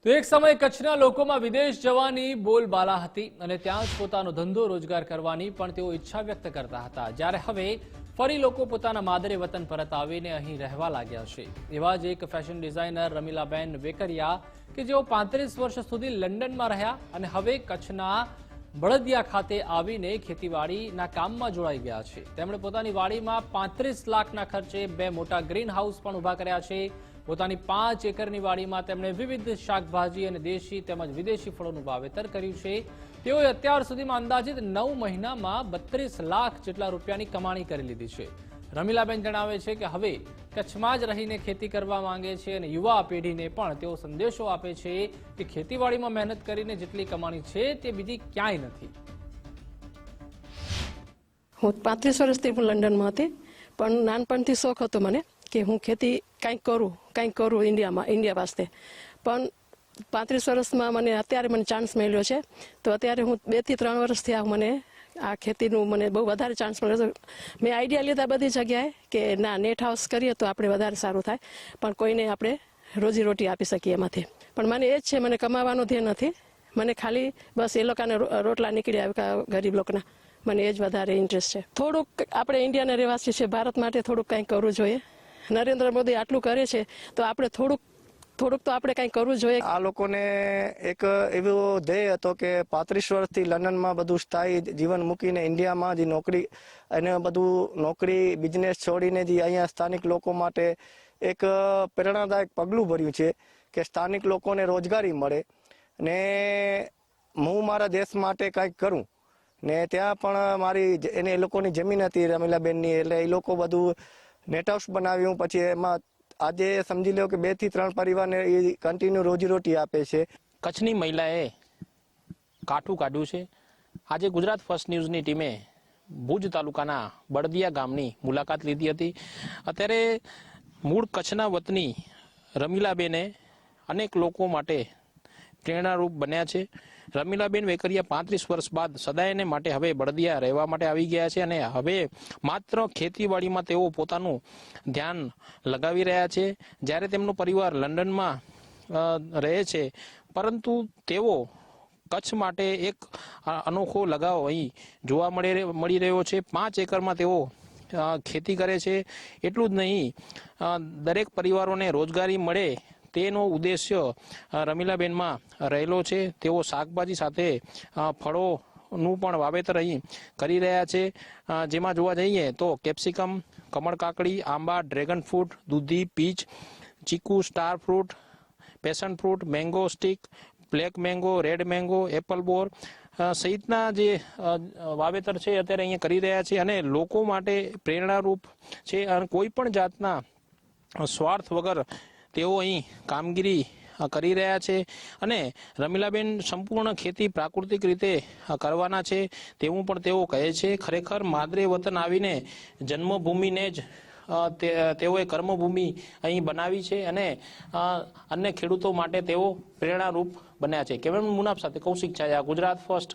તો એક સમયે કચ્છના લોકોમાં વિદેશ જવાની બોલબાલા હતી અને ત્યાં જ પોતાનો ધંધો રોજગાર કરવાની પણ તેઓ ઈચ્છા વ્યક્ત કરતા હતા, જ્યારે હવે ફરી લોકો પોતાના માદરે વતન પરત આવીને અહીં રહેવા લાગ્યા છે। એવા જ એક ફેશન ડિઝાઇનર રમીલાબેન વેકરિયા કે જેઓ 35 વર્ષ સુધી લંડનમાં રહ્યા અને હવે કચ્છના બળદિયા ખાતે આવીને ખેતીવાડીના કામમાં જોડાઈ ગયા છે। તેમણે પોતાની વાડીમાં 35 લાખના ખર્ચે 2 મોટા ગ્રીન હાઉસ પણ ઊભા કર્યા છે। પોતાની 5 એકરની વાડીમાં તેમણે વિવિધ શાકભાજી અને દેશી તેમજ વિદેશી ફળોનું વાવેતર કર્યું છે। તેઓએ અત્યાર સુધીમાં અંદાજિત 9 મહિનામાં 32 લાખ જેટલા રૂપિયાની કમાણી કરી લીધી છે। રમીલાબેન જણાવે છે કે હવે કચ્છમાં જ રહીને ખેતી કરવા માંગે છે અને યુવા પેઢીને પણ તેઓ સંદેશો આપે છે કે ખેતીવાડીમાં મહેનત કરીને જેટલી કમાણી છે તે બીજી ક્યાંય નથી। હું 35 વર્ષથી હું લંડનમાં હતી, પણ નાનપણથી શોખ હતો મને કે હું ખેતી કંઈક કરું ઇન્ડિયા વાસ્તે। પણ 35 વર્ષમાં મને અત્યારે ચાન્સ મળ્યો છે, તો અત્યારે હું 2 થી 3 વર્ષથી મને આ ખેતીનું મને બહુ વધારે ચાન્સ મળ્યો। મેં આઈડિયા લીધા બધી જગ્યાએ કે ના, નેટ હાઉસ કરીએ તો આપણે વધારે સારું થાય, પણ કોઈને આપણે રોજીરોટી આપી શકીએ એમાંથી। પણ મને એ જ છે, મને કમાવાનું ધ્યેય નથી, મને ખાલી બસ એ લોકોને રોટલા નીકળી આવ્યા ગરીબ લોકોના, મને એ જ વધારે ઇન્ટરેસ્ટ છે। થોડુંક આપણે ઇન્ડિયાના રહેવાસી છે, ભારત માટે થોડુંક કંઈક કરવું જોઈએ। નરેન્દ્ર મોદી આટલું કરે છે તો આપણે થોડુંક તો આપણે કંઈક કરવું જોઈએ। આ લોકોને એક એવો ધ્યેય હતો કે 35 વર્ષથી લંડનમાં બધું સ્થાયી જીવન મૂકીને ઇન્ડિયામાં જે નોકરી અને બધું નોકરી બિઝનેસ છોડીને જે અહીંયા સ્થાનિક લોકો માટે એક પ્રેરણાદાયક પગલું ભર્યું છે કે સ્થાનિક લોકોને રોજગારી મળે ને હું મારા દેશ માટે કંઈક કરું। ને ત્યાં પણ મારી એને એ લોકોની જમીન હતી રમીલાબેનની, એટલે એ લોકો બધું નેટ હાઉસ બનાવ્યું। પછી એમાં આજે સમજી લો કે 2 થી 3 પરિવારને એ કન્ટિન્યુ રોજીરોટી આપે છે। કચ્છની મહિલાએ કાઠું કાઢ્યું છે। આજે ગુજરાત ફર્સ્ટ ન્યૂઝની ટીમે ભુજ તાલુકાના બળદિયા ગામની મુલાકાત લીધી હતી। અત્યારે મૂળ કચ્છના વતની રમીલાબેને અનેક લોકો માટે પ્રેરણારૂપ બન્યા છે। રમીલાબેન વેકરિયા 35 વર્ષ બાદ સદાયને માટે હવે બળદિયા રહેવા માટે આવી ગયા છે અને હવે માત્ર ખેતીવાડીમાં તેઓ પોતાનું ધ્યાન લગાવી રહ્યા છે। જ્યારે તેમનો પરિવાર લંડનમાં રહે છે, પરંતુ તેઓ કચ્છ માટે એક અનોખો લગાવ અહીં જોવા મળી રહ્યો છે। 5 એકરમાં તેઓ ખેતી કરે છે। એટલું જ નહીં, દરેક પરિવારોને રોજગારી મળે તેનો ઉદ્દેશ્ય રમીલાબેનમાં રહેલો છે। તેઓ શાકભાજી સાથે ફળોનું પણ વાવેતર અહીં કરી રહ્યા છે। જેમાં જોવા જઈએ તો કેપ્સિકમ, કમળ કાકડી, આંબા, ડ્રેગન ફ્રૂટ, દૂધી, પીચ, ચીકુ, star fruit, passion fruit, mangosteen, black mango, red mango, apple બોર સહિતના જે વાવેતર છે અત્યારે અહીંયા કરી રહ્યા છે અને લોકો માટે પ્રેરણારૂપ છે અને કોઈ પણ જાતના સ્વાર્થ વગર તેઓ અહીં કામગીરી કરી રહ્યા છે અને રમીલાબેન સંપૂર્ણ ખેતી પ્રાકૃતિક રીતે કરવાના છે તેવું પણ તેઓ કહે છે। ખરેખર માદરે વતન આવીને જન્મભૂમિને જ તેઓએ કર્મભૂમિ અહીં બનાવી છે અને અન્ય ખેડૂતો માટે તેઓ પ્રેરણારૂપ બન્યા છે। કેમેરામેન મુનાફ સાથે કૌશિક છાયા, ગુજરાત ફર્સ્ટ।